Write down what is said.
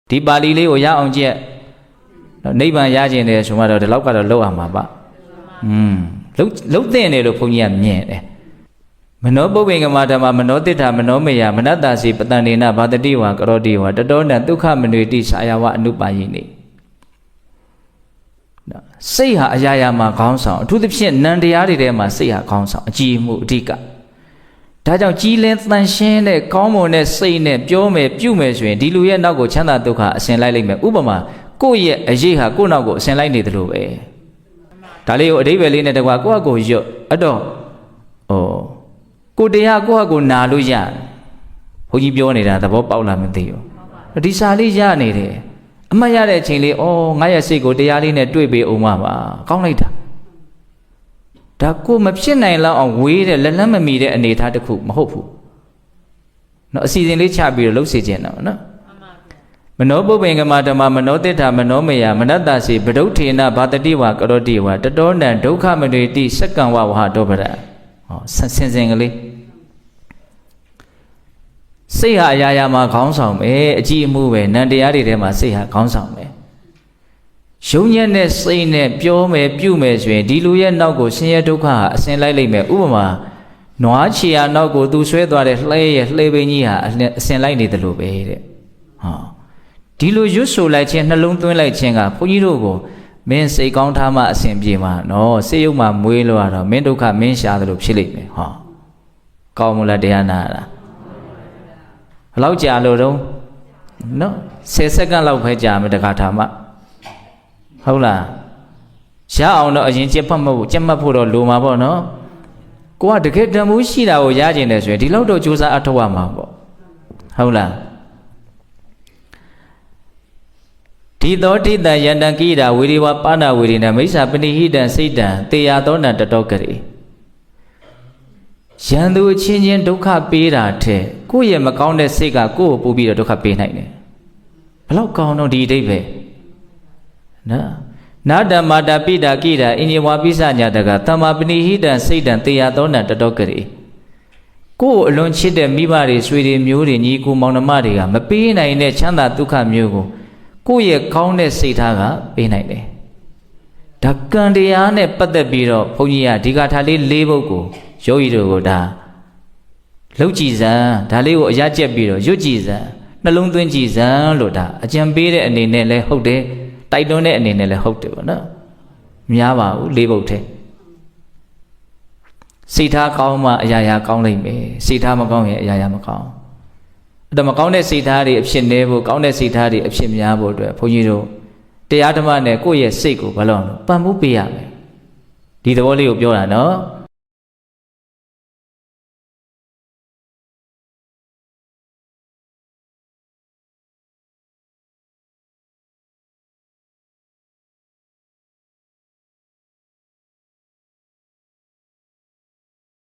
ဒီပါဠိလေးကိုရအောင်ကြည့်နိဗ္ဗာန်ရခြင်းတယ်ဆိုမှတော့ဒီလောက်ကတော့လောက်အောင်ပါပါလုံသင့်တယ်လို့ဘုန်းကြီးကမြင်တယ်မနောပုပ္ပင်္ဂမဓမ္မမနောတိဋ္ဌမနောမေယမနတ္တစီပတန္တေနဘာတတိဝါကရောတိဝါတတောနဒုက္ခမနွေတိစာယဝအနုပါယိနိစိတ်ဟာအရာရာမှာခေါင်းဆောင်အထူးသဖြင့်နံတရားတွေထဲမှာစိတ်ဟာခေါင်းဆောင်အကြည်မှုအဓိကဒါကြောင့်ကြီးလင်းတန်ရှင်းတဲ့ကောင်းမွန်တဲ့စိတ်နဲ့ပြောမယ်ပြုမယ်ဆိုရင်ဒီလူရဲ့နောက်ကိုချမ်းသာဒုက္ခအစဉ်လိုက်လိမ့်မယ်ဥပမာကိုယ့်ရဲ့အရေးဟာကိုယ့်နောက်ကိုအစဉ်လိုက်နေတယ်လို့ပဲဒါလေးကိုအဓိပ္ပာယ်လေးနဲ့တကွာကိုယ့်အကိုရွတ်အဲ့တော့ကိုတရားကိုယ့်အကိုနာလို့ရဘုန်းကြီးပြောနေတာသဘောပေါက်လားမသိဘူးဒီစာလေးရနေတယ်အမှတ်ရတဲ့အချိန်လေးငါရဲ့စိတ်ကိုတရားလေးနဲ့တွေ့ပေးအောင်ပါကောင်းလိုက်တာဒါကိုမဖြစ်နိုင်လောက်အောင်ဝေးတဲ့လက်လန်းမမီတဲ့အနေအထားတစ်ခုမဟုတ်ဘူးเนาะအစီအစဉ်လေးချပြီးတော့လှုပ်စေခြင်းတော့เนาะမနောပုပ္ပင်္ဂမဓမ္မမနောတိဋ္ဌမနောမေယမနတ္တစီဗဒုဋ္ဌေနဘာတတိဝါကရောတိဝါတတောနံဒုက္ခမနွေတိစက္ကံဝဝဟတောပရဆင်စင်ကလေးစိတ်ဟာအရာရာမှာခေါင်းဆောင်ပဲအကြည့်အမှုပဲနံတရားတွေထဲမှာစိတ်ဟာခေါင်းဆောင်ပဲရုံညက်နဲ့စိတ်နဲ့ပြောမယ်ပြုမယ်ဆိုရင်ဒီလူရဲ့နောက်ကိုဆင်းရဲဒုက္ခဟာအစဉ်လိုက်လိမ့်မယ်ဥပမာနွားချီယာနောက်ကိုသူဆွဲသွားတဲ့လှဲရဲ့လှဲပင်းကြီးဟာအစဉ်လိုက်နေတယ်လို့ပဲတဲ့ဒီလိုရွတ်ဆိုလိုက်ခြင်းနှလုံးသွင်းလိုက်ခြင်းကဘုန်းကြီးတို့ကိုမင်းစိတ်ကောင်းထားမှအစဉ်ပြေမှာနော်စိတ်ယုတ်မှမွေးလို့ရတော့မင်းဒုက္ခမင်းရှာတယ်လို့ဖြစ်လိမ့်မယ်ကောင်းမလားတရားနာတာဘယ်လောက်ကြာလို့တော့နော်10စက္ကန့်လောက်ပဲကြာမယ်တခါထားမှဟုတ်လားရအောင်တော့အရင်ကြက်မှတ်ဖို့တော့လိုမှာပေါ့နော်ကိုကတကယ်တန်ဖိုးရှိတာကိုရကျင်တယ်ဆိုရင်ဒီလောက်တော့ကြိုးစားအထောက်ရမှာပေါ့ဟုတ်လားဒီသောတိတံယန္တံကိတာဝေဒီဝပါဏဝေဒီနမိစ္ဆာပဏိဟိတံစိတ်တံတေယသောနံတတောကရေယန္တုအချင်းချင်းဒုက္ခပေးတာတဲ့ကိုယ့်ရဲ့မကောင်းတဲ့စိတ်ကကိုယ့်ကိုပို့ပြီးတော့ဒုက္ခပေးနိုင်တယ်ဘလောက်ကောင်းတော့ဒီအဓိပ္ပာယ်နော်နာတမာတာပိတာကိတာအင်ညဝါပိစညာတကသမ္မာပဏိဟိတံစိတ်တံတေယသောနံတတောကရေကိုယ်အလွန်ချစ်တဲ့မိဘတွေဆွေတွေမျိုးတွေညီကိုမောင်နှမတွေကမပေးနိုင်တဲ့ချမ်းသာဒုက္ခမျိုးကိုယ့်ရဲ့ကောင်းတဲ့စိတ်ထားကပေးနိုင်တယ်ဒါကံတရားနဲ့ပတ်သက်ပြီးတော့ဘုန်းကြီးကဒီကထာလေး၄ပုဒ်ကိုယောဂီတို့ကိုဒါလှုပ်ကြည်စံဒါလေးကိုအရကျက်ပြီးတော့ရွတ်ကြည်စံနှလုံးသွင်းကြည်စံလို့ဒါအကြံပေးတဲ့အနေနဲ့လည်းဟုတ်တယ်တိုက်တွန်းတဲ့အနေနဲ့လည်းဟုတ်တယ်ပေါ့နော်များပါဘူး၄ပုဒ်ထဲစိတ်ထားကောင်းမှအရာရာကောင်းလိမ့်မယ်စိတ်ထားမကောင်းရင်အရာရာမကောင်းအဲ့တော့မကောင်းတဲ့စိတ်ထားတွေအဖြစ်နည်းဖို့ကောင်းတဲ့စိတ်ထားတွေအဖြစ်များဖို့အတွက်ဘုန်းကြီးတို့တရားဓမ္မနဲ့ကိုယ့်ရဲ့စိတ်ကိုဘာလို့ပံ့ပိုးပေးရမယ်ဒီသဘောလေးကိုပြောတာနော်